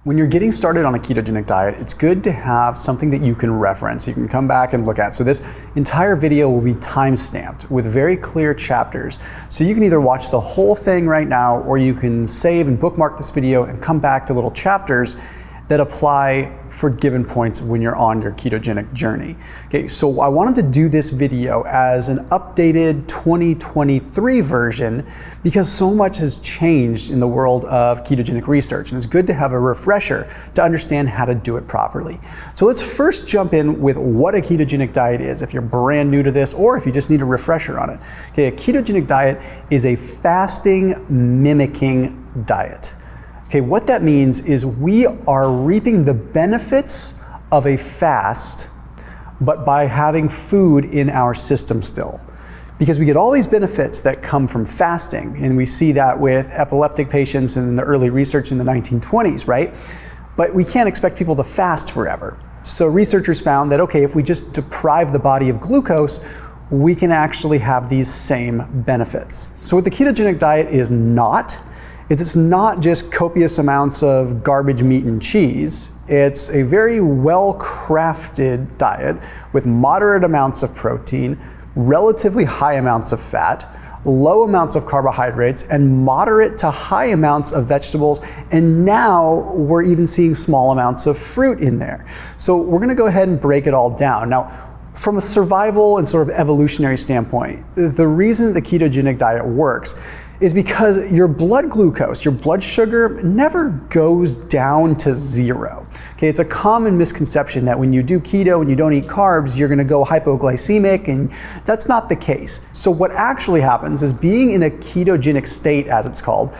When you're getting started on a ketogenic diet, it's good to have something that you can reference, you can come back and look at. So this entire video will be time-stamped with very clear chapters. So you can either watch the whole thing right now, or you can save and bookmark this video and come back to little chapters that apply for given points when you're on your ketogenic journey. Okay, so I wanted to do this video as an updated 2023 version because so much has changed in the world of ketogenic research, and it's good to have a refresher to understand how to do it properly. So let's first jump in with what a ketogenic diet is, if you're brand new to this or if you just need a refresher on it. Okay, a ketogenic diet is a fasting mimicking diet. Okay, what that means is we are reaping the benefits of a fast, but by having food in our system still. Because we get all these benefits that come from fasting, and we see that with epileptic patients in the early research in the 1920s, right? But we can't expect people to fast forever. So researchers found that, okay, if we just deprive the body of glucose, we can actually have these same benefits. So what the ketogenic diet is not, it's not just copious amounts of garbage meat and cheese. It's a very well-crafted diet with moderate amounts of protein, relatively high amounts of fat, low amounts of carbohydrates, and moderate to high amounts of vegetables. And now we're even seeing small amounts of fruit in there. So we're gonna go ahead and break it all down. Now, from a survival and sort of evolutionary standpoint, the reason the ketogenic diet works is because your blood glucose, your blood sugar, never goes down to zero. Okay, it's a common misconception that when you do keto and you don't eat carbs, you're gonna go hypoglycemic, and that's not the case. So what actually happens is being in a ketogenic state, as it's called,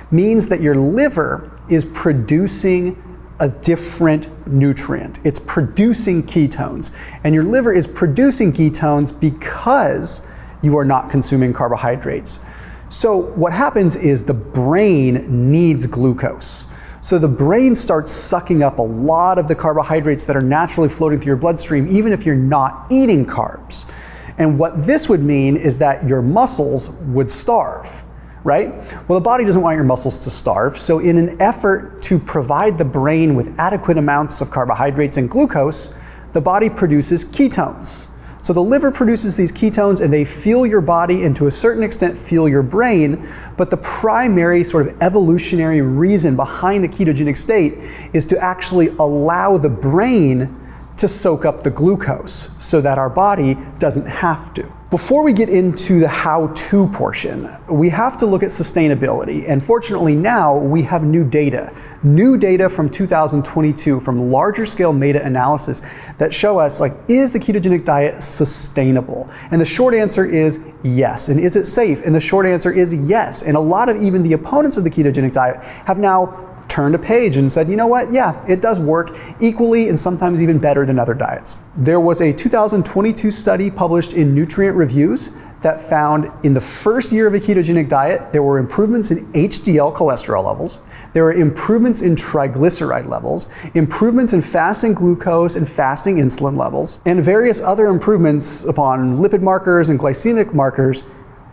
means that your liver is producing a different nutrient. It's producing ketones, and your liver is producing ketones because you are not consuming carbohydrates. So what happens is the brain needs glucose. So the brain starts sucking up a lot of the carbohydrates that are naturally floating through your bloodstream, even if you're not eating carbs. And what this would mean is that your muscles would starve, right? Well, the body doesn't want your muscles to starve. So in an effort to provide the brain with adequate amounts of carbohydrates and glucose, the body produces ketones. So the liver produces these ketones and they fuel your body and to a certain extent fuel your brain, but the primary sort of evolutionary reason behind a ketogenic state is to actually allow the brain to soak up the glucose so that our body doesn't have to. Before we get into the how-to portion, we have to look at sustainability. And fortunately now we have new data from 2022 from larger scale meta-analysis that show us, like, is the ketogenic diet sustainable? And the short answer is yes. And is it safe? And the short answer is yes. And a lot of even the opponents of the ketogenic diet have now turned a page and said, you know what, yeah, it does work equally and sometimes even better than other diets. There was a 2022 study published in Nutrient Reviews that found in the first year of a ketogenic diet, there were improvements in HDL cholesterol levels, there were improvements in triglyceride levels, improvements in fasting glucose and fasting insulin levels, and various other improvements upon lipid markers and glycemic markers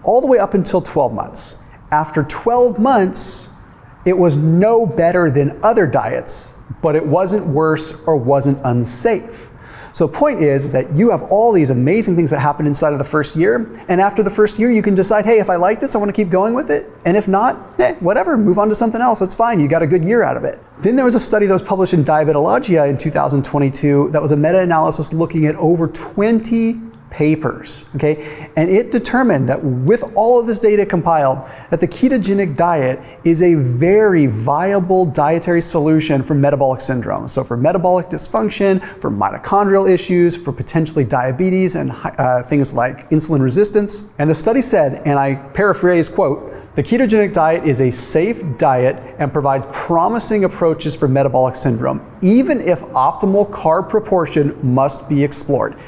all the way up until 12 months. After 12 months, it was no better than other diets, but it wasn't worse or wasn't unsafe. So the point is that you have all these amazing things that happen inside of the first year, and after the first year you can decide, hey, if I like this, I want to keep going with it, and if not, whatever, move on to something else, that's fine, you got a good year out of it. Then there was a study that was published in Diabetologia in 2022 that was a meta-analysis looking at over 20 papers, okay? And it determined that with all of this data compiled, that the ketogenic diet is a very viable dietary solution for metabolic syndrome. So for metabolic dysfunction, for mitochondrial issues, for potentially diabetes and things like insulin resistance. And the study said, and I paraphrase, quote, the ketogenic diet is a safe diet and provides promising approaches for metabolic syndrome, even if optimal carb proportion must be explored.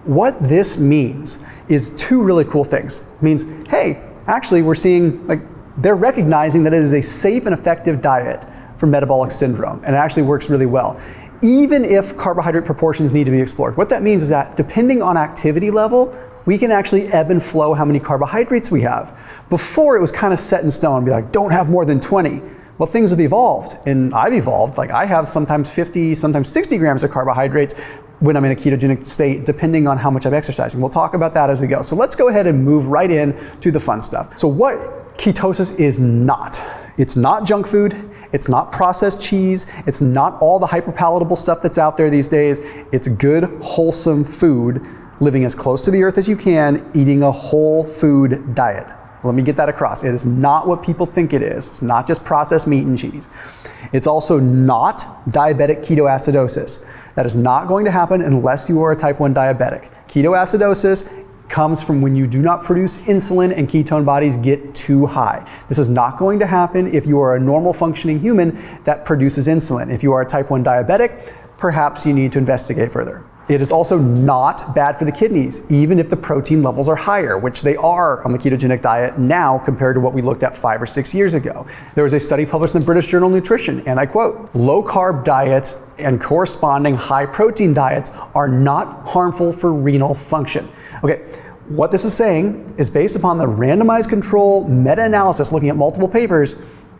What this means is two really cool things. It means, hey, actually we're seeing, like, they're recognizing that it is a safe and effective diet for metabolic syndrome, and it actually works really well, even if carbohydrate proportions need to be explored. What that means is that depending on activity level, we can actually ebb and flow how many carbohydrates we have. Before it was kind of set in stone, be like, don't have more than 20. Well, things have evolved, and I've evolved. Like, I have sometimes 50, sometimes 60 grams of carbohydrates when I'm in a ketogenic state, depending on how much I'm exercising. We'll talk about that as we go. So let's go ahead and move right in to the fun stuff. So what ketosis is not. It's not junk food. It's not processed cheese. It's not all the hyperpalatable stuff that's out there these days. It's good, wholesome food, living as close to the earth as you can, eating a whole food diet. Let me get that across. It is not what people think it is. It's not just processed meat and cheese. It's also not diabetic ketoacidosis. That is not going to happen unless you are a type 1 diabetic. Ketoacidosis comes from when you do not produce insulin and ketone bodies get too high. This is not going to happen if you are a normal functioning human that produces insulin. If you are a type 1 diabetic, perhaps you need to investigate further. It is also not bad for the kidneys, even if the protein levels are higher, which they are on the ketogenic diet now compared to what we looked at 5 or 6 years ago. There was a study published in the British Journal of Nutrition, and I quote, "Low-carb diets and corresponding high-protein diets are not harmful for renal function." Okay, what this is saying is based upon the randomized control meta-analysis looking at multiple papers,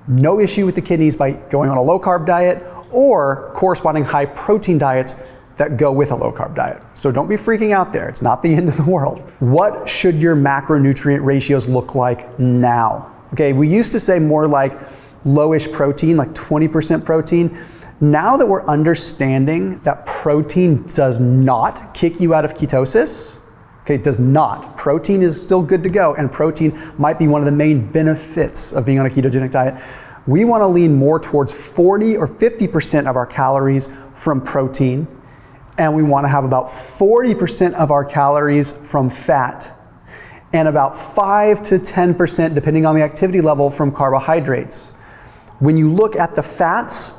no issue with the kidneys by going on a low-carb diet or corresponding high-protein diets that go with a low-carb diet. So don't be freaking out there. It's not the end of the world. What should your macronutrient ratios look like now? Okay, we used to say more like lowish protein, like 20% protein. Now that we're understanding that protein does not kick you out of ketosis, okay, it does not. Protein is still good to go, and protein might be one of the main benefits of being on a ketogenic diet. We want to lean more towards 40 or 50% of our calories from protein, and we want to have about 40% of our calories from fat, and about 5 to 10%, depending on the activity level, from carbohydrates. When you look at the fats,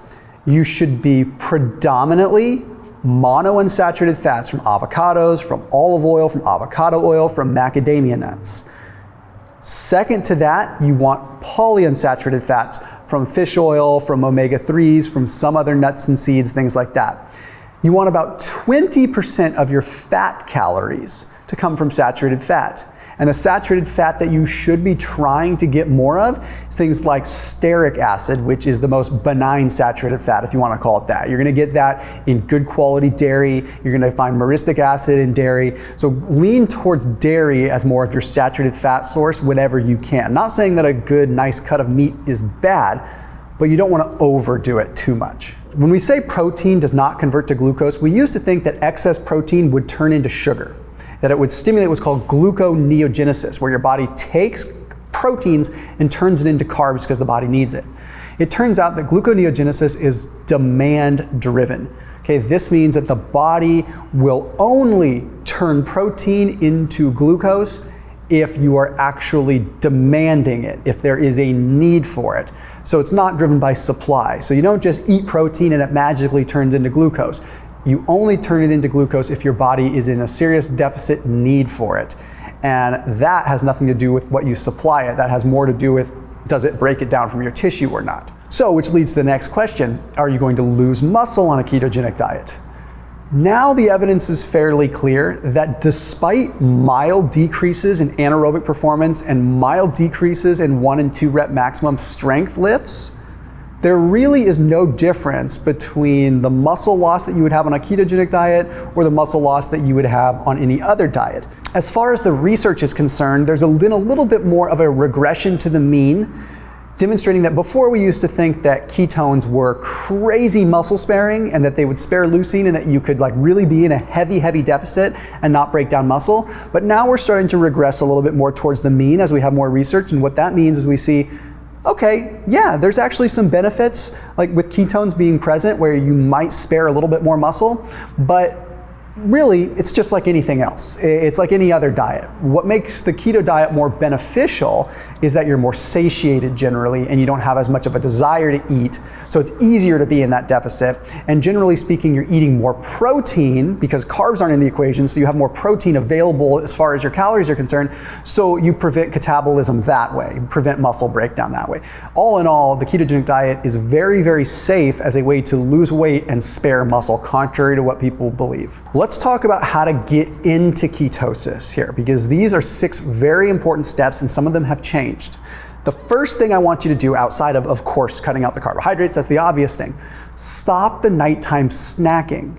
you should be predominantly monounsaturated fats from avocados, from olive oil, from avocado oil, from macadamia nuts. Second to that, you want polyunsaturated fats from fish oil, from omega-3s, from some other nuts and seeds, things like that. You want about 20% of your fat calories to come from saturated fat. And the saturated fat that you should be trying to get more of is things like stearic acid, which is the most benign saturated fat, if you want to call it that. You're going to get that in good quality dairy. You're going to find myristic acid in dairy. So lean towards dairy as more of your saturated fat source whenever you can. Not saying that a good, nice cut of meat is bad, but you don't want to overdo it too much. When we say protein does not convert to glucose, we used to think that excess protein would turn into sugar, that it would stimulate what's called gluconeogenesis, where your body takes proteins and turns it into carbs because the body needs it. It turns out that gluconeogenesis is demand driven. Okay, this means that the body will only turn protein into glucose if you are actually demanding it, if there is a need for it. So it's not driven by supply. So you don't just eat protein and it magically turns into glucose. You only turn it into glucose if your body is in a serious deficit need for it. And that has nothing to do with what you supply it. That has more to do with, does it break it down from your tissue or not? So, which leads to the next question. Are you going to lose muscle on a ketogenic diet? Now the evidence is fairly clear that despite mild decreases in anaerobic performance and mild decreases in 1 and 2 rep maximum strength lifts, there really is no difference between the muscle loss that you would have on a ketogenic diet or the muscle loss that you would have on any other diet. As far as the research is concerned, there's been a little bit more of a regression to the mean, demonstrating that before we used to think that ketones were crazy muscle sparing and that they would spare leucine and that you could like really be in a heavy deficit and not break down muscle. But now we're starting to regress a little bit more towards the mean as we have more research. And what that means is we see, okay, yeah, there's actually some benefits like with ketones being present where you might spare a little bit more muscle, but really, it's just like anything else. It's like any other diet. What makes the keto diet more beneficial is that you're more satiated generally and you don't have as much of a desire to eat. So it's easier to be in that deficit. And generally speaking, you're eating more protein because carbs aren't in the equation, so you have more protein available as far as your calories are concerned. So you prevent catabolism that way, you prevent muscle breakdown that way. All in all, the ketogenic diet is very safe as a way to lose weight and spare muscle, contrary to what people believe. Let's talk about how to get into ketosis here, because these are 6 very important steps and some of them have changed. The first thing I want you to do, outside of course, cutting out the carbohydrates, that's the obvious thing. Stop the nighttime snacking.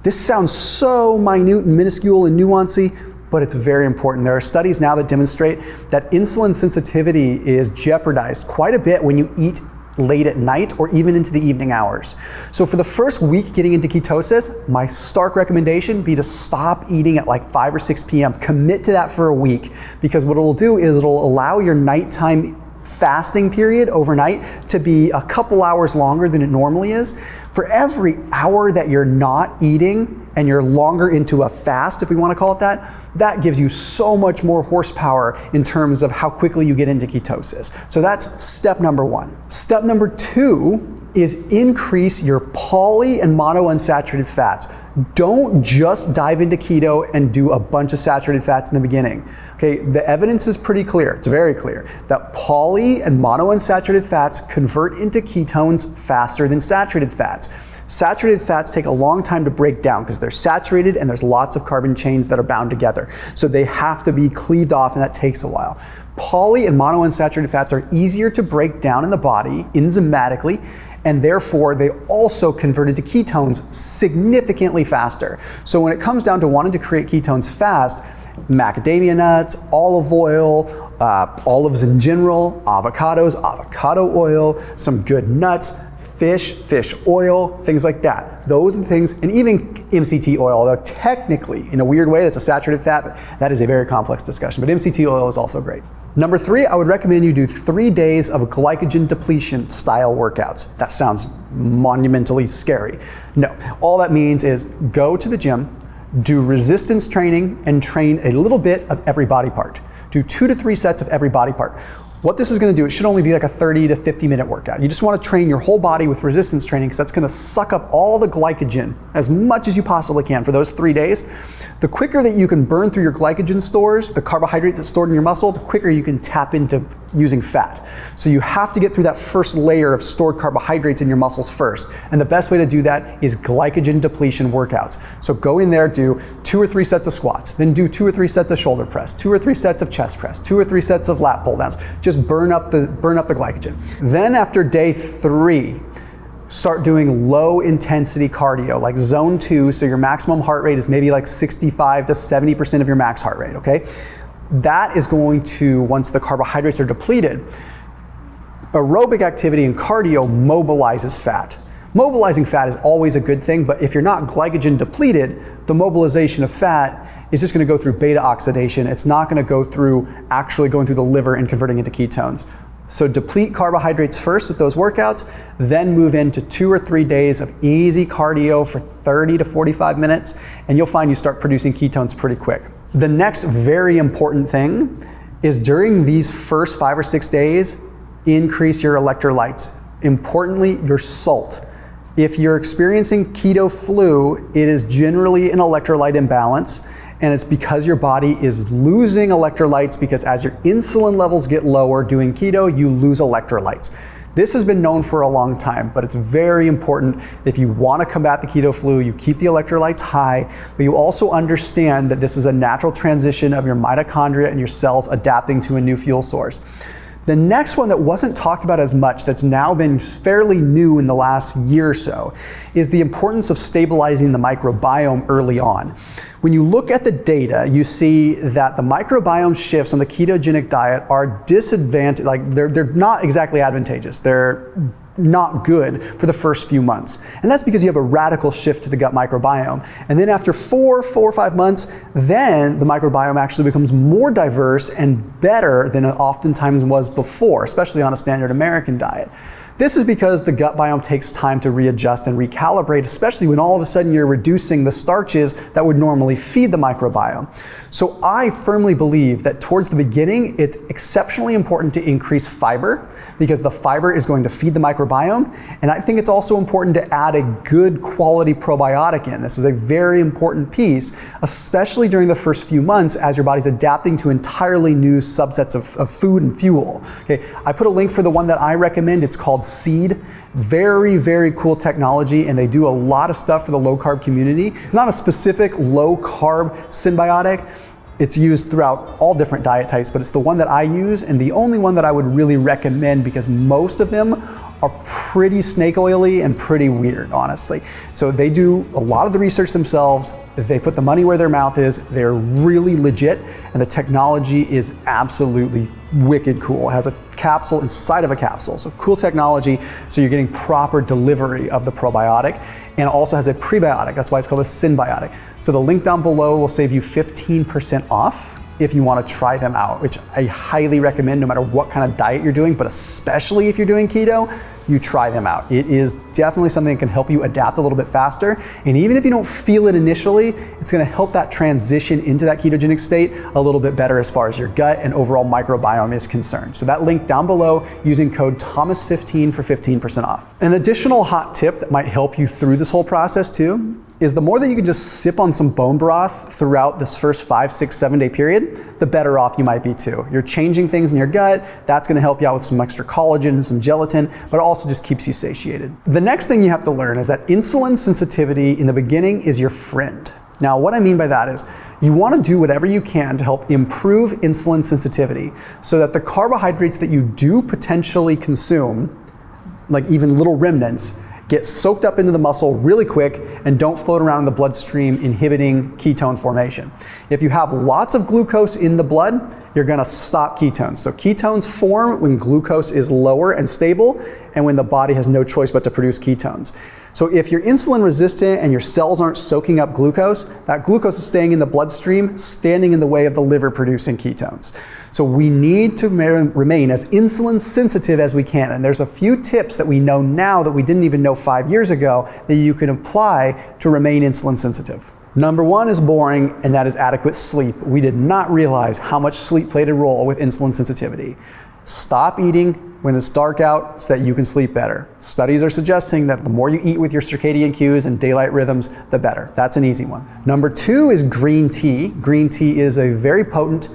This sounds so minute and minuscule and nuancy, but it's very important. There are studies now that demonstrate that insulin sensitivity is jeopardized quite a bit when you eat late at night or even into the evening hours. So for the first week getting into ketosis, my stark recommendation be to stop eating at like 5 or 6 p.m. Commit to that for a week, because what it'll do is it'll allow your nighttime fasting period overnight to be a couple hours longer than it normally is. For every hour that you're not eating and you're longer into a fast, if we want to call it that, that gives you so much more horsepower in terms of how quickly you get into ketosis. So that's step number 1. Step number 2 is increase your poly and monounsaturated fats. Don't just dive into keto and do a bunch of saturated fats in the beginning. Okay, the evidence is pretty clear, it's very clear, that poly and monounsaturated fats convert into ketones faster than saturated fats. Saturated fats take a long time to break down because they're saturated and there's lots of carbon chains that are bound together. So they have to be cleaved off, and that takes a while. Poly and monounsaturated fats are easier to break down in the body enzymatically, and therefore they also convert into ketones significantly faster. So when it comes down to wanting to create ketones fast, macadamia nuts, olive oil, olives in general, avocados, avocado oil, some good nuts, fish oil, things like that. Those are the things, and even MCT oil, although technically, in a weird way, that's a saturated fat, but that is a very complex discussion. But MCT oil is also great. Number 3, I would recommend you do 3 days of glycogen depletion style workouts. That sounds monumentally scary. No, all that means is go to the gym, do resistance training, and train a little bit of every body part. Do 2 to 3 sets of every body part. What this is going to do, it should only be like a 30 to 50 minute workout. You just want to train your whole body with resistance training, because that's going to suck up all the glycogen as much as you possibly can for those 3 days. The quicker that you can burn through your glycogen stores, the carbohydrates that's stored in your muscle, the quicker you can tap into using fat. So you have to get through that first layer of stored carbohydrates in your muscles first. And the best way to do that is glycogen depletion workouts. So go in there, do 2 or 3 sets of squats, then do 2 or 3 sets of shoulder press, 2 or 3 sets of chest press, 2 or 3 sets of lat pull downs. Just burn up the glycogen. Then after day 3, start doing low intensity cardio, like zone 2, so your maximum heart rate is maybe like 65 to 70% of your max heart rate, okay? That is going to, once the carbohydrates are depleted, aerobic activity and cardio mobilizes fat. Mobilizing fat is always a good thing, but if you're not glycogen depleted, the mobilization of fat is just going to go through beta oxidation. It's not going to go through actually going through the liver and converting into ketones. So deplete carbohydrates first with those workouts, then move into 2 or 3 days of easy cardio for 30 to 45 minutes, and you'll find you start producing ketones pretty quick. The next very important thing is during these first 5 or 6 days, increase your electrolytes. Importantly, your salt. If you're experiencing keto flu, it is generally an electrolyte imbalance, and it's because your body is losing electrolytes, because as your insulin levels get lower doing keto, you lose electrolytes. This has been known for a long time, but it's very important if you want to combat the keto flu, you keep the electrolytes high, but you also understand that this is a natural transition of your mitochondria and your cells adapting to a new fuel source. The next one that wasn't talked about as much, that's now been fairly new in the last year or so, is the importance of stabilizing the microbiome early on. When you look at the data, you see that the microbiome shifts on the ketogenic diet are disadvantaged, like they're not exactly advantageous. They're not good for the first few months. And that's because you have a radical shift to the gut microbiome. And then after 4 or 5 months, then the microbiome actually becomes more diverse and better than it oftentimes was before, especially on a standard American diet. This is because the gut biome takes time to readjust and recalibrate, especially when all of a sudden you're reducing the starches that would normally feed the microbiome. So I firmly believe that towards the beginning, it's exceptionally important to increase fiber, because the fiber is going to feed the microbiome. And I think it's also important to add a good quality probiotic in. This is a very important piece, especially during the first few months as your body's adapting to entirely new subsets of food and fuel. Okay, I put a link for the one that I recommend. It's called Seed. Very, very cool technology, and they do a lot of stuff for the low carb community. It's not a specific low carb Synbiotic, It's used throughout all different diet types, but it's the one that I use and the only one that I would really recommend because most of them are pretty snake oily and pretty weird, honestly. So they do a lot of the research themselves. They put the money where their mouth is. They're really legit, and the technology is absolutely wicked cool. It has a capsule inside of a capsule, so cool technology, so you're getting proper delivery of the probiotic, and also has a prebiotic. That's why it's called a Synbiotic. So the link down below will save you 15% off if you want to try them out, which I highly recommend no matter what kind of diet you're doing, but especially if you're doing keto, you try them out. It is definitely something that can help you adapt a little bit faster. And even if you don't feel it initially, it's going to help that transition into that ketogenic state a little bit better as far as your gut and overall microbiome is concerned. So that link down below, using code Thomas15 for 15% off. An additional hot tip that might help you through this whole process too is the more that you can just sip on some bone broth throughout this first 5, 6, 7 day period, the better off you might be too. You're changing things in your gut, that's gonna help you out with some extra collagen and some gelatin, but it also just keeps you satiated. The next thing you have to learn is that insulin sensitivity in the beginning is your friend. Now, what I mean by that is you wanna do whatever you can to help improve insulin sensitivity so that the carbohydrates that you do potentially consume, like even little remnants, get soaked up into the muscle really quick and don't float around in the bloodstream inhibiting ketone formation. If you have lots of glucose in the blood, you're gonna stop ketones. So ketones form when glucose is lower and stable and when the body has no choice but to produce ketones. So if you're insulin resistant and your cells aren't soaking up glucose, that glucose is staying in the bloodstream, standing in the way of the liver producing ketones. So we need to remain as insulin sensitive as we can. And there's a few tips that we know now that we didn't even know 5 years ago that you can apply to remain insulin sensitive. Number one is boring, and that is adequate sleep. We did not realize how much sleep played a role with insulin sensitivity. Stop eating when it's dark out so that you can sleep better. Studies are suggesting that the more you eat with your circadian cues and daylight rhythms, the better. That's an easy one. Number two is green tea. Green tea is a very potent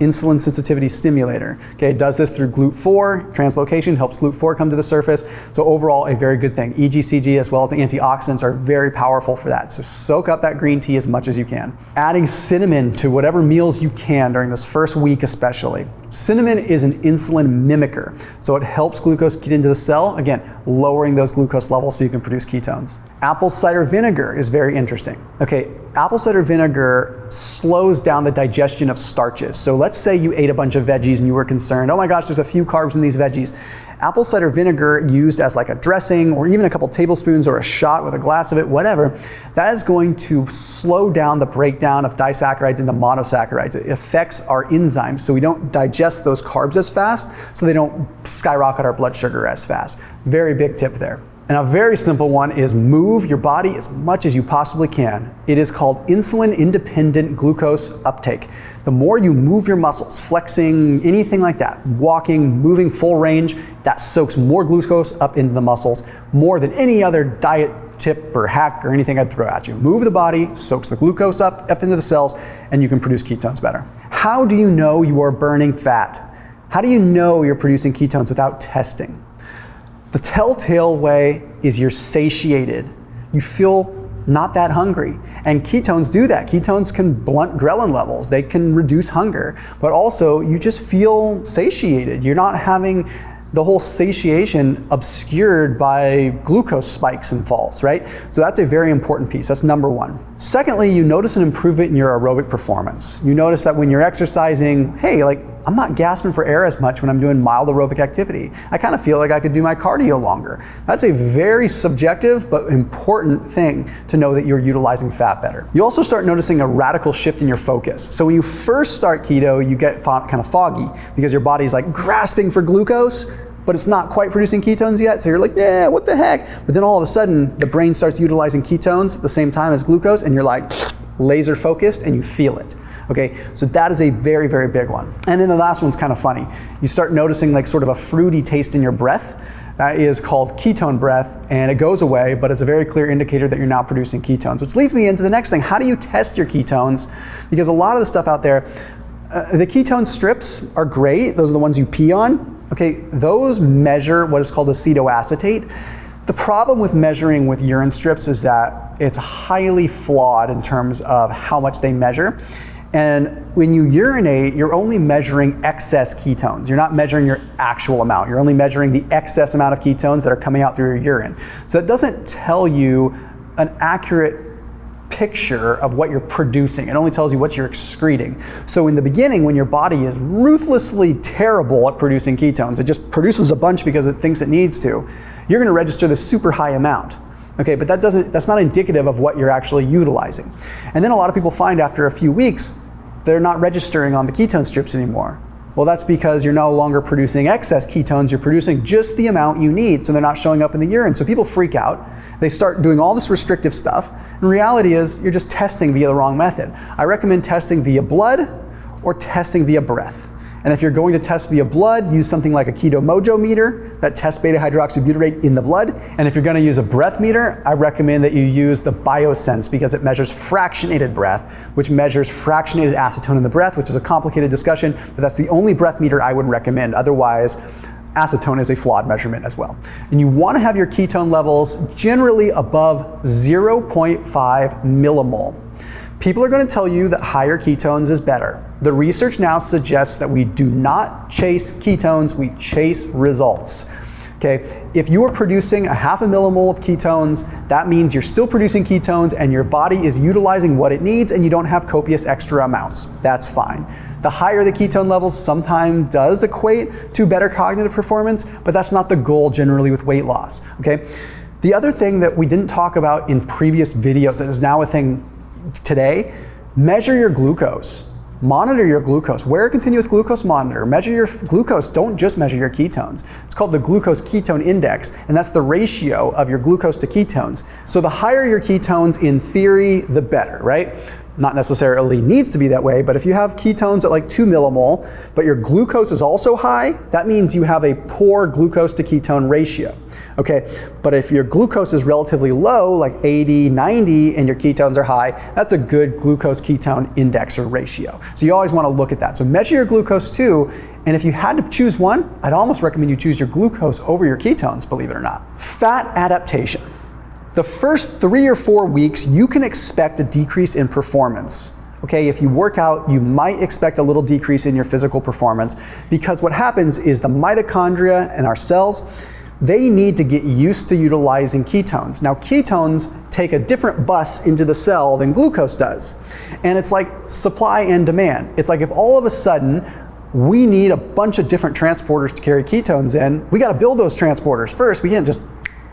insulin sensitivity stimulator. Okay, it does this through GLUT4 translocation, helps GLUT4 come to the surface. So overall, a very good thing. EGCG as well as the antioxidants are very powerful for that. So soak up that green tea as much as you can. Adding cinnamon to whatever meals you can during this first week especially. Cinnamon is an insulin mimicker. So it helps glucose get into the cell, again, lowering those glucose levels so you can produce ketones. Apple cider vinegar is very interesting. Okay, apple cider vinegar slows down the digestion of starches. So let's say you ate a bunch of veggies and you were concerned, oh my gosh, there's a few carbs in these veggies. Apple cider vinegar used as like a dressing or even a couple tablespoons or a shot with a glass of it, whatever, that is going to slow down the breakdown of disaccharides into monosaccharides. It affects our enzymes so we don't digest those carbs as fast, so they don't skyrocket our blood sugar as fast. Very big tip there. And a very simple one is move your body as much as you possibly can. It is called insulin-independent glucose uptake. The more you move your muscles, flexing, anything like that, walking, moving full range, that soaks more glucose up into the muscles more than any other diet tip or hack or anything I'd throw at you. Move the body, soaks the glucose up into the cells, and you can produce ketones better. How do you know you are burning fat? How do you know you're producing ketones without testing? The telltale way is you're satiated. You feel not that hungry. And ketones do that. Ketones can blunt ghrelin levels. They can reduce hunger. But also, you just feel satiated. You're not having the whole satiation obscured by glucose spikes and falls, right? So that's a very important piece. That's number one. Secondly, you notice an improvement in your aerobic performance. You notice that when you're exercising, hey, like, I'm not gasping for air as much when I'm doing mild aerobic activity. I kind of feel like I could do my cardio longer. That's a very subjective but important thing to know that you're utilizing fat better. You also start noticing a radical shift in your focus. So when you first start keto, you get kind of foggy because your body's like grasping for glucose, but it's not quite producing ketones yet. So you're like, yeah, what the heck? But then all of a sudden, the brain starts utilizing ketones at the same time as glucose, and you're like laser focused and you feel it. Okay, so that is a very, very big one. And then the last one's kind of funny. You start noticing like sort of a fruity taste in your breath. That is called ketone breath, and it goes away, but it's a very clear indicator that you're now producing ketones, which leads me into the next thing. How do you test your ketones? Because a lot of the stuff out there, the ketone strips are great. Those are the ones you pee on. Okay, those measure what is called acetoacetate. The problem with measuring with urine strips is that it's highly flawed in terms of how much they measure. And when you urinate, you're only measuring excess ketones. You're not measuring your actual amount. You're only measuring the excess amount of ketones that are coming out through your urine. So that doesn't tell you an accurate picture of what you're producing. It only tells you what you're excreting. So in the beginning, when your body is ruthlessly terrible at producing ketones, it just produces a bunch because it thinks it needs to, you're going to register this super high amount. Okay, but that's not indicative of what you're actually utilizing. And then a lot of people find after a few weeks, they're not registering on the ketone strips anymore. Well, that's because you're no longer producing excess ketones, you're producing just the amount you need, so they're not showing up in the urine. So people freak out, they start doing all this restrictive stuff, and reality is you're just testing via the wrong method. I recommend testing via blood or testing via breath. And if you're going to test via blood, use something like a Keto Mojo meter that tests beta hydroxybutyrate in the blood. And if you're going to use a breath meter, I recommend that you use the BioSense because it measures fractionated breath, which measures fractionated acetone in the breath, which is a complicated discussion, but that's the only breath meter I would recommend. Otherwise, acetone is a flawed measurement as well. And you want to have your ketone levels generally above 0.5 millimole. People are going to tell you that higher ketones is better. The research now suggests that we do not chase ketones, we chase results. Okay, if you are producing a half a millimole of ketones, that means you're still producing ketones and your body is utilizing what it needs and you don't have copious extra amounts. That's fine. The higher the ketone levels sometimes does equate to better cognitive performance, but that's not the goal generally with weight loss. Okay, the other thing that we didn't talk about in previous videos that is now a thing today, measure your glucose. Monitor your glucose. Wear a continuous glucose monitor. Measure your glucose. Don't just measure your ketones. It's called the glucose ketone index, and that's the ratio of your glucose to ketones. So the higher your ketones, in theory, the better, right? Not necessarily needs to be that way, but if you have ketones at like 2 millimole, but your glucose is also high, that means you have a poor glucose to ketone ratio. Okay, but if your glucose is relatively low, like 80, 90, and your ketones are high, that's a good glucose ketone index or ratio. So you always want to look at that. So measure your glucose too, and if you had to choose one, I'd almost recommend you choose your glucose over your ketones, believe it or not. Fat adaptation. The first 3 or 4 weeks, you can expect a decrease in performance. Okay, if you work out, you might expect a little decrease in your physical performance because what happens is the mitochondria and our cells, they need to get used to utilizing ketones. Now, ketones take a different bus into the cell than glucose does. And it's like supply and demand. It's like if all of a sudden we need a bunch of different transporters to carry ketones in, we got to build those transporters first. We can't just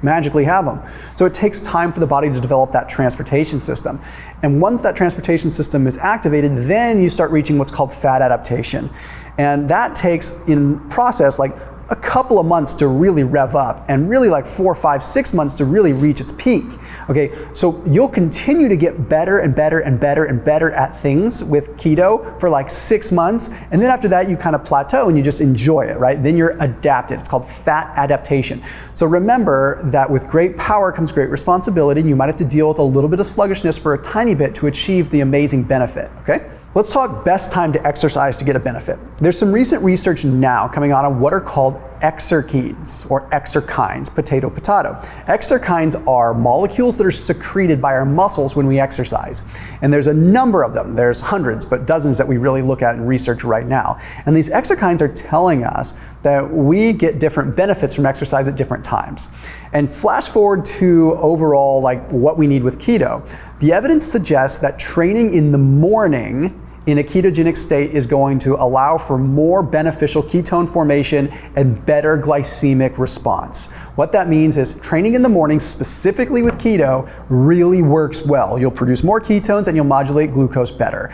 magically have them. So it takes time for the body to develop that transportation system. And once that transportation system is activated, then you start reaching what's called fat adaptation. And that takes in process like a couple of months to really rev up and really like 4, 5, 6 months to really reach its peak. Okay, so you'll continue to get better and better and better and better at things with keto for like 6 months. And then after that, you kind of plateau and you just enjoy it, right? Then you're adapted. It's called fat adaptation. So remember that with great power comes great responsibility. And you might have to deal with a little bit of sluggishness for a tiny bit to achieve the amazing benefit, okay? Let's talk best time to exercise to get a benefit. There's some recent research now coming out on what are called exerkines or exerkines, potato. Exerkines are molecules that are secreted by our muscles when we exercise. And there's a number of them. There's hundreds, but dozens that we really look at in research right now. And these exerkines are telling us that we get different benefits from exercise at different times. And flash forward to overall like what we need with keto. The evidence suggests that training in the morning in a ketogenic state is going to allow for more beneficial ketone formation and better glycemic response. What that means is training in the morning, specifically with keto, really works well. You'll produce more ketones and you'll modulate glucose better.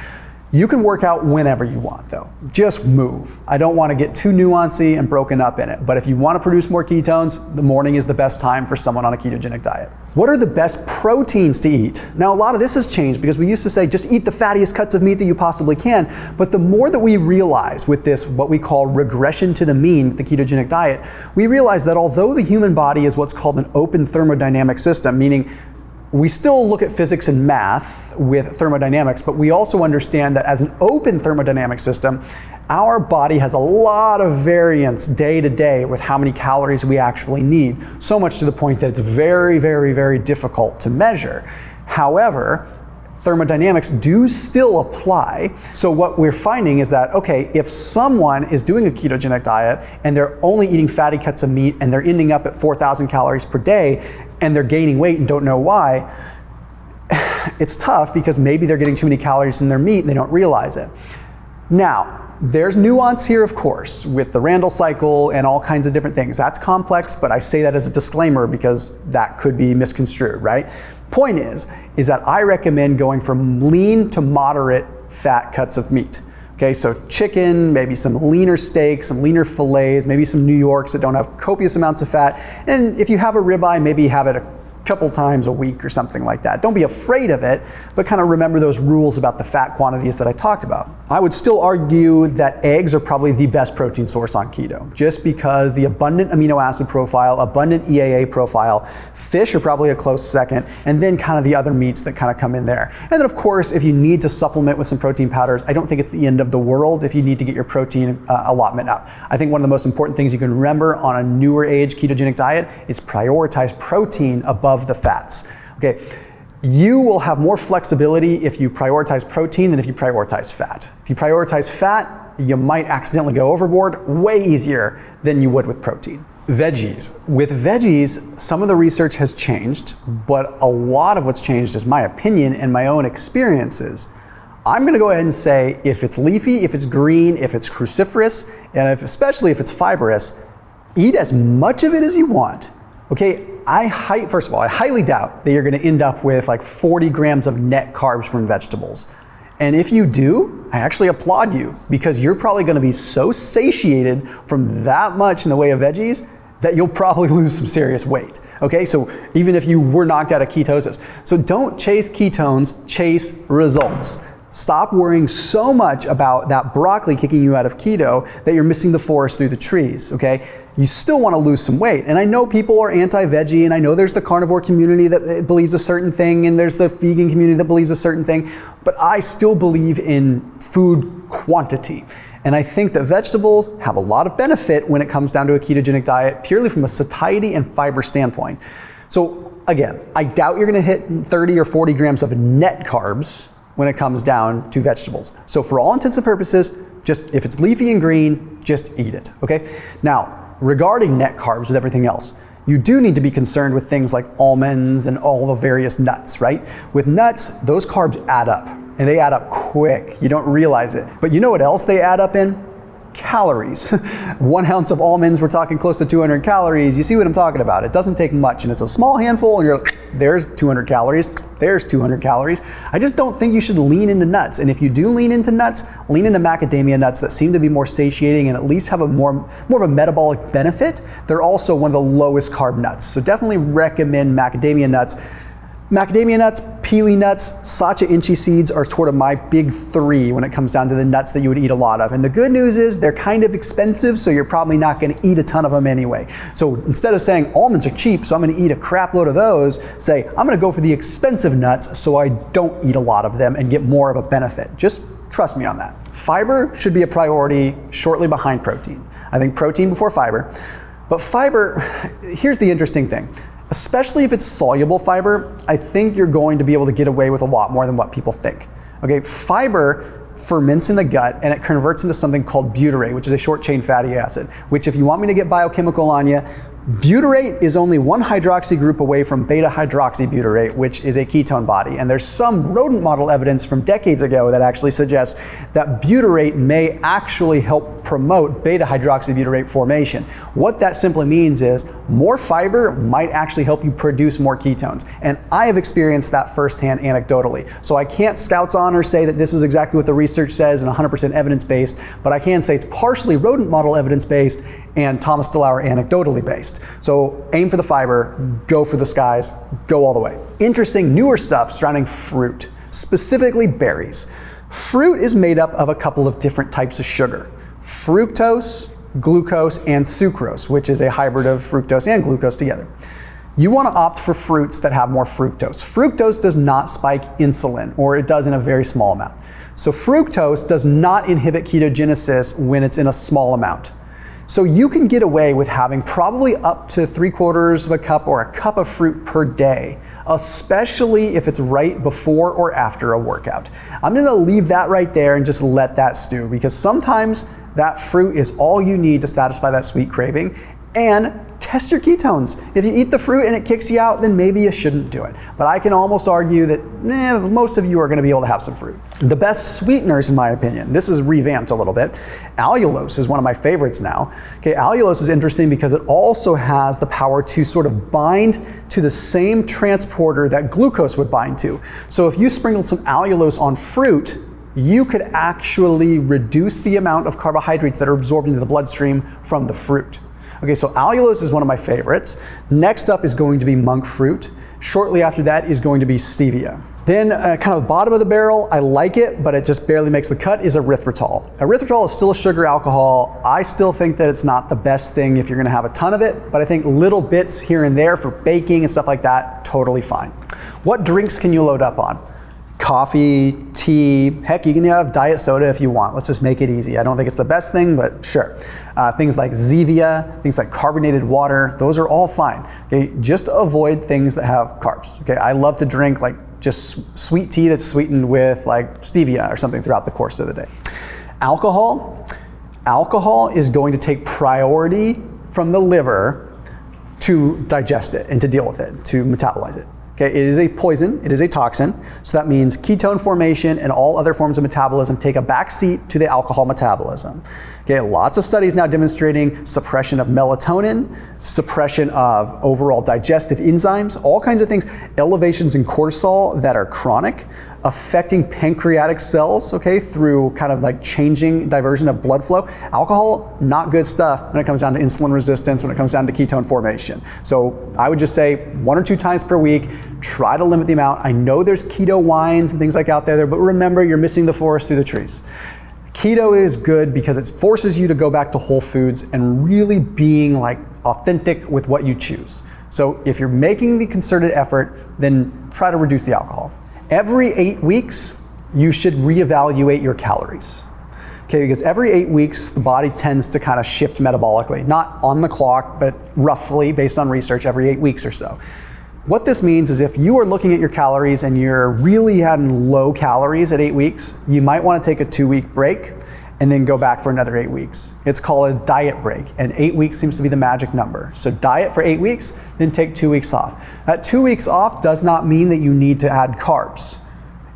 You can work out whenever you want though. Just move. I don't want to get too nuancy and broken up in it, but if you want to produce more ketones, the morning is the best time for someone on a ketogenic diet. What are the best proteins to eat? Now, a lot of this has changed because we used to say just eat the fattiest cuts of meat that you possibly can, but the more that we realize with this, what we call regression to the mean, the ketogenic diet, we realize that although the human body is what's called an open thermodynamic system, meaning we still look at physics and math with thermodynamics, but we also understand that as an open thermodynamic system, our body has a lot of variance day to day with how many calories we actually need, so much to the point that it's very, very, very difficult to measure. However, thermodynamics do still apply. So what we're finding is that, okay, if someone is doing a ketogenic diet and they're only eating fatty cuts of meat and they're ending up at 4,000 calories per day and they're gaining weight and don't know why, it's tough because maybe they're getting too many calories from their meat and they don't realize it. Now, there's nuance here, of course, with the Randall cycle and all kinds of different things. That's complex, but I say that as a disclaimer because that could be misconstrued, right? Point is that I recommend going from lean to moderate fat cuts of meat. Okay, so chicken, maybe some leaner steaks, some leaner fillets, maybe some New Yorks that don't have copious amounts of fat. And if you have a ribeye, maybe have it a couple times a week or something like that. Don't be afraid of it, but kind of remember those rules about the fat quantities that I talked about. I would still argue that eggs are probably the best protein source on keto, just because the abundant amino acid profile, abundant EAA profile. Fish are probably a close second, and then kind of the other meats that kind of come in there. And then of course, if you need to supplement with some protein powders, I don't think it's the end of the world if you need to get your protein allotment up. I think one of the most important things you can remember on a newer age ketogenic diet is prioritize protein above the fats. Okay, you will have more flexibility if you prioritize protein than if you prioritize fat. If you prioritize fat, you might accidentally go overboard way easier than you would with protein. Veggies. With veggies, some of the research has changed, but a lot of what's changed is my opinion and my own experiences. I'm gonna go ahead and say if it's leafy, if it's green, if it's cruciferous, and especially if it's fibrous, eat as much of it as you want. Okay, first of all, I highly doubt that you're gonna end up with like 40 grams of net carbs from vegetables. And if you do, I actually applaud you because you're probably gonna be so satiated from that much in the way of veggies that you'll probably lose some serious weight. Okay, so even if you were knocked out of ketosis. So don't chase ketones, chase results. Stop worrying so much about that broccoli kicking you out of keto that you're missing the forest through the trees, okay? You still want to lose some weight. And I know people are anti-veggie, and I know there's the carnivore community that believes a certain thing, and there's the vegan community that believes a certain thing, but I still believe in food quantity. And I think that vegetables have a lot of benefit when it comes down to a ketogenic diet, purely from a satiety and fiber standpoint. So again, I doubt you're gonna hit 30 or 40 grams of net carbs when it comes down to vegetables. So for all intents and purposes, just if it's leafy and green, just eat it, okay? Now, regarding net carbs with everything else, you do need to be concerned with things like almonds and all the various nuts, right? With nuts, those carbs add up, and they add up quick. You don't realize it. But you know what else they add up in? Calories. 1 ounce of almonds, we're talking close to 200 calories. You see what I'm talking about. It doesn't take much, and it's a small handful, and you're like, there's 200 calories, there's 200 calories. I just don't think you should lean into nuts. And if you do lean into nuts, lean into macadamia nuts that seem to be more satiating and at least have a more of a metabolic benefit. They're also one of the lowest carb nuts. So definitely recommend macadamia nuts. Macadamia nuts, pili nuts, sacha inchi seeds are sort of my big three when it comes down to the nuts that you would eat a lot of. And the good news is they're kind of expensive, so you're probably not gonna eat a ton of them anyway. So instead of saying almonds are cheap, so I'm gonna eat a crap load of those, say I'm gonna go for the expensive nuts so I don't eat a lot of them and get more of a benefit. Just trust me on that. Fiber should be a priority shortly behind protein. I think protein before fiber. But fiber, here's the interesting thing. Especially if it's soluble fiber, I think you're going to be able to get away with a lot more than what people think. Okay, fiber ferments in the gut and it converts into something called butyrate, which is a short chain fatty acid, which if you want me to get biochemical on you, butyrate is only one hydroxy group away from beta hydroxybutyrate, which is a ketone body. And there's some rodent model evidence from decades ago that actually suggests that butyrate may actually help promote beta hydroxybutyrate formation. What that simply means is more fiber might actually help you produce more ketones. And I have experienced that firsthand anecdotally. So I can't Scouts honor say that this is exactly what the research says and 100% evidence-based, but I can say it's partially rodent model evidence-based and Thomas DeLauer anecdotally based. So aim for the fiber, go for the skies, go all the way. Interesting newer stuff surrounding fruit, specifically berries. Fruit is made up of a couple of different types of sugar: fructose, glucose, and sucrose, which is a hybrid of fructose and glucose together. You want to opt for fruits that have more fructose. Fructose does not spike insulin, or it does in a very small amount. So fructose does not inhibit ketogenesis when it's in a small amount. So you can get away with having probably up to 3/4 of a cup or a cup of fruit per day, especially if it's right before or after a workout. I'm gonna leave that right there and just let that stew, because sometimes that fruit is all you need to satisfy that sweet craving. And test your ketones. If you eat the fruit and it kicks you out, then maybe you shouldn't do it. But I can almost argue that most of you are gonna be able to have some fruit. The best sweeteners, in my opinion, this is revamped a little bit. Allulose is one of my favorites now. Okay, allulose is interesting because it also has the power to sort of bind to the same transporter that glucose would bind to. So if you sprinkled some allulose on fruit, you could actually reduce the amount of carbohydrates that are absorbed into the bloodstream from the fruit. Okay, so allulose is one of my favorites. Next up is going to be monk fruit. Shortly after that is going to be stevia. Then kind of bottom of the barrel, I like it, but it just barely makes the cut, is erythritol. Erythritol is still a sugar alcohol. I still think that it's not the best thing if you're gonna have a ton of it, but I think little bits here and there for baking and stuff like that, totally fine. What drinks can you load up on? Coffee, tea, heck, you can have diet soda if you want. Let's just make it easy. I don't think it's the best thing, but sure. Things like Zevia, things like carbonated water, those are all fine. Okay, just avoid things that have carbs. Okay, I love to drink like just sweet tea that's sweetened with like stevia or something throughout the course of the day. Alcohol is going to take priority from the liver to digest it and to deal with it, to metabolize it. Okay, it is a poison, it is a toxin, so that means ketone formation and all other forms of metabolism take a back seat to the alcohol metabolism. Okay, lots of studies now demonstrating suppression of melatonin, suppression of overall digestive enzymes, all kinds of things, elevations in cortisol that are chronic, affecting pancreatic cells, okay, through kind of like changing diversion of blood flow. Alcohol, not good stuff when it comes down to insulin resistance, when it comes down to ketone formation. So I would just say 1 or 2 times per week, try to limit the amount. I know there's keto wines and things like out there, but remember, you're missing the forest through the trees. Keto is good because it forces you to go back to whole foods and really being like authentic with what you choose. So if you're making the concerted effort, then try to reduce the alcohol. Every 8 weeks, you should reevaluate your calories. Okay, because every 8 weeks, the body tends to kind of shift metabolically, not on the clock, but roughly based on research every 8 weeks or so. What this means is if you are looking at your calories and you're really having low calories at 8 weeks, you might want to take a 2-week break and then go back for another 8 weeks. It's called a diet break, and 8 weeks seems to be the magic number. So diet for 8 weeks, then take 2 weeks off. That 2 weeks off does not mean that you need to add carbs.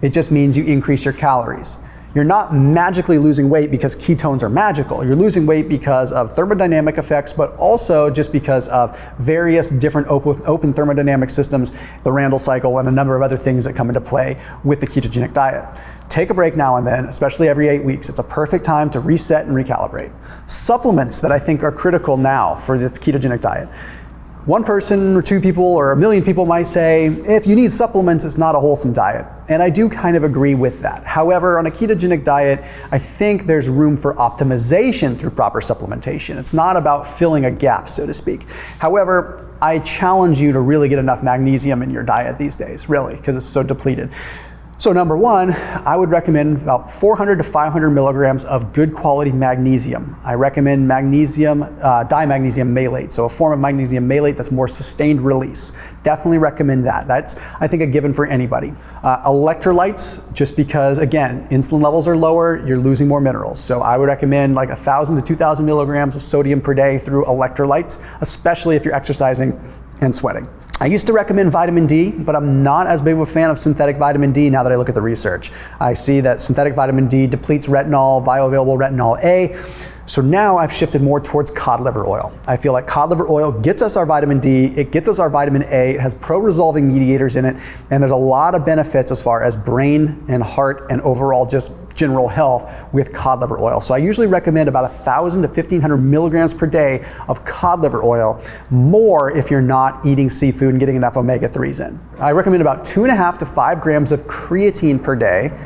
It just means you increase your calories. You're not magically losing weight because ketones are magical. You're losing weight because of thermodynamic effects, but also just because of various different open thermodynamic systems, the Randall cycle, and a number of other things that come into play with the ketogenic diet. Take a break now and then, especially every 8 weeks. It's a perfect time to reset and recalibrate. Supplements that I think are critical now for the ketogenic diet. One person or 2 people or 1 million people might say, if you need supplements, it's not a wholesome diet. And I do kind of agree with that. However, on a ketogenic diet, I think there's room for optimization through proper supplementation. It's not about filling a gap, so to speak. However, I challenge you to really get enough magnesium in your diet these days, really, because it's so depleted. So number one, I would recommend about 400 to 500 milligrams of good quality magnesium. I recommend magnesium, dimagnesium malate, so a form of magnesium malate that's more sustained release. Definitely recommend that. That's, I think, a given for anybody. Electrolytes, just because, again, insulin levels are lower, you're losing more minerals. So I would recommend like 1,000 to 2,000 milligrams of sodium per day through electrolytes, especially if you're exercising and sweating. I used to recommend vitamin D, but I'm not as big of a fan of synthetic vitamin D now that I look at the research. I see that synthetic vitamin D depletes retinol, bioavailable retinol A. So now I've shifted more towards cod liver oil. I feel like cod liver oil gets us our vitamin D, it gets us our vitamin A, it has pro-resolving mediators in it, and there's a lot of benefits as far as brain and heart and overall just general health with cod liver oil. So I usually recommend about 1,000 to 1,500 milligrams per day of cod liver oil, more if you're not eating seafood and getting enough omega-3s in. I recommend about 2.5 to 5 grams of creatine per day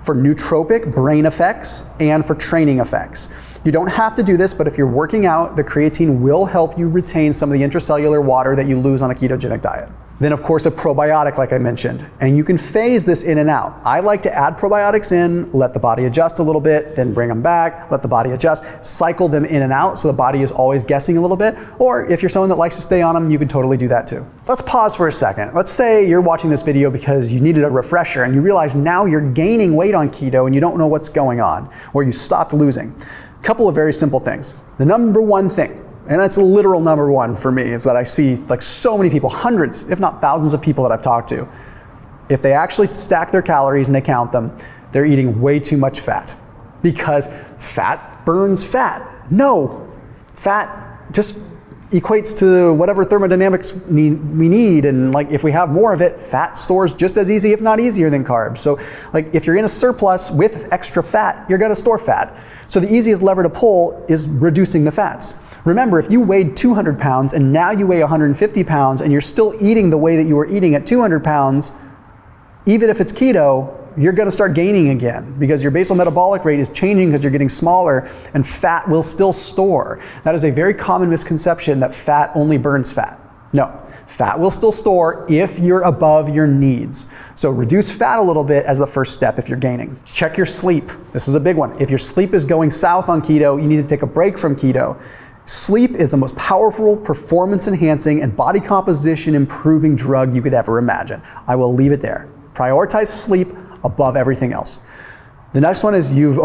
for nootropic brain effects and for training effects. You don't have to do this, but if you're working out, the creatine will help you retain some of the intracellular water that you lose on a ketogenic diet. Then of course a probiotic like I mentioned, and you can phase this in and out. I like to add probiotics in, let the body adjust a little bit, then bring them back, let the body adjust, cycle them in and out so the body is always guessing a little bit. Or if you're someone that likes to stay on them, you can totally do that too. Let's pause for a second. Let's say you're watching this video because you needed a refresher and you realize now you're gaining weight on keto and you don't know what's going on, or you stopped losing. A couple of very simple things. The number one thing, and that's a literal number one for me, is that I see like so many people, hundreds, if not thousands of people that I've talked to, if they actually stack their calories and they count them, they're eating way too much fat. Because fat burns fat. No, fat just equates to whatever thermodynamics we need, and like if we have more of it, fat stores just as easy, if not easier, than carbs. So like if you're in a surplus with extra fat, you're gonna store fat. So the easiest lever to pull is reducing the fats. Remember, if you weighed 200 pounds and now you weigh 150 pounds and you're still eating the way that you were eating at 200 pounds, even if it's keto, you're gonna start gaining again because your basal metabolic rate is changing because you're getting smaller and fat will still store. That is a very common misconception that fat only burns fat. No, fat will still store if you're above your needs. So reduce fat a little bit as the first step if you're gaining. Check your sleep. This is a big one. If your sleep is going south on keto, you need to take a break from keto. Sleep is the most powerful, performance enhancing, and body composition improving drug you could ever imagine. I will leave it there. Prioritize sleep above everything else. The next one is you've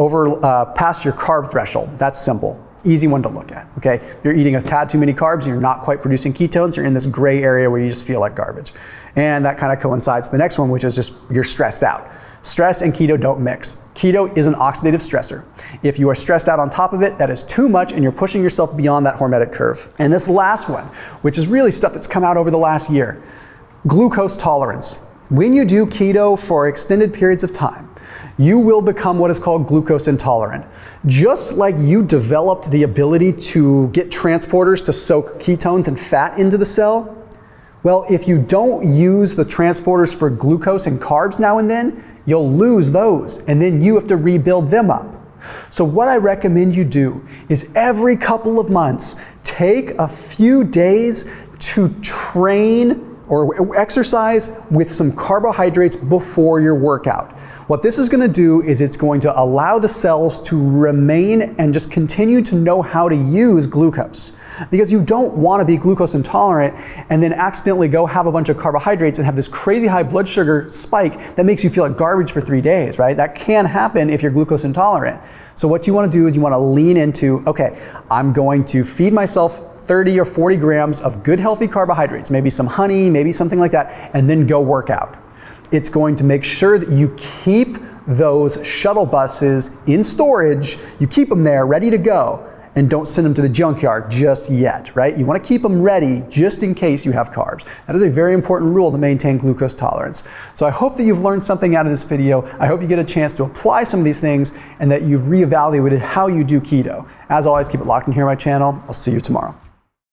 passed your carb threshold. That's simple. Easy one to look at, okay? You're eating a tad too many carbs and you're not quite producing ketones. You're in this gray area where you just feel like garbage. And that kind of coincides with the next one, which is just you're stressed out. Stress and keto don't mix. Keto is an oxidative stressor. If you are stressed out on top of it, that is too much and you're pushing yourself beyond that hormetic curve. And this last one, which is really stuff that's come out over the last year, glucose tolerance. When you do keto for extended periods of time, you will become what is called glucose intolerant. Just like you developed the ability to get transporters to soak ketones and fat into the cell, well, if you don't use the transporters for glucose and carbs now and then, you'll lose those, and then you have to rebuild them up. So what I recommend you do is every couple of months, take a few days to train or exercise with some carbohydrates before your workout. What this is going to do is it's going to allow the cells to remain and just continue to know how to use glucose. Because you don't want to be glucose intolerant and then accidentally go have a bunch of carbohydrates and have this crazy high blood sugar spike that makes you feel like garbage for 3 days, right? That can happen if you're glucose intolerant. So what you want to do is you want to lean into, okay, I'm going to feed myself 30 or 40 grams of good healthy carbohydrates, maybe some honey, maybe something like that, and then go work out. It's going to make sure that you keep those shuttle buses in storage, you keep them there ready to go, and don't send them to the junkyard just yet, right? You want to keep them ready just in case you have carbs. That is a very important rule to maintain glucose tolerance. So I hope that you've learned something out of this video. I hope you get a chance to apply some of these things and that you've reevaluated how you do keto. As always, keep it locked in here on my channel. I'll see you tomorrow.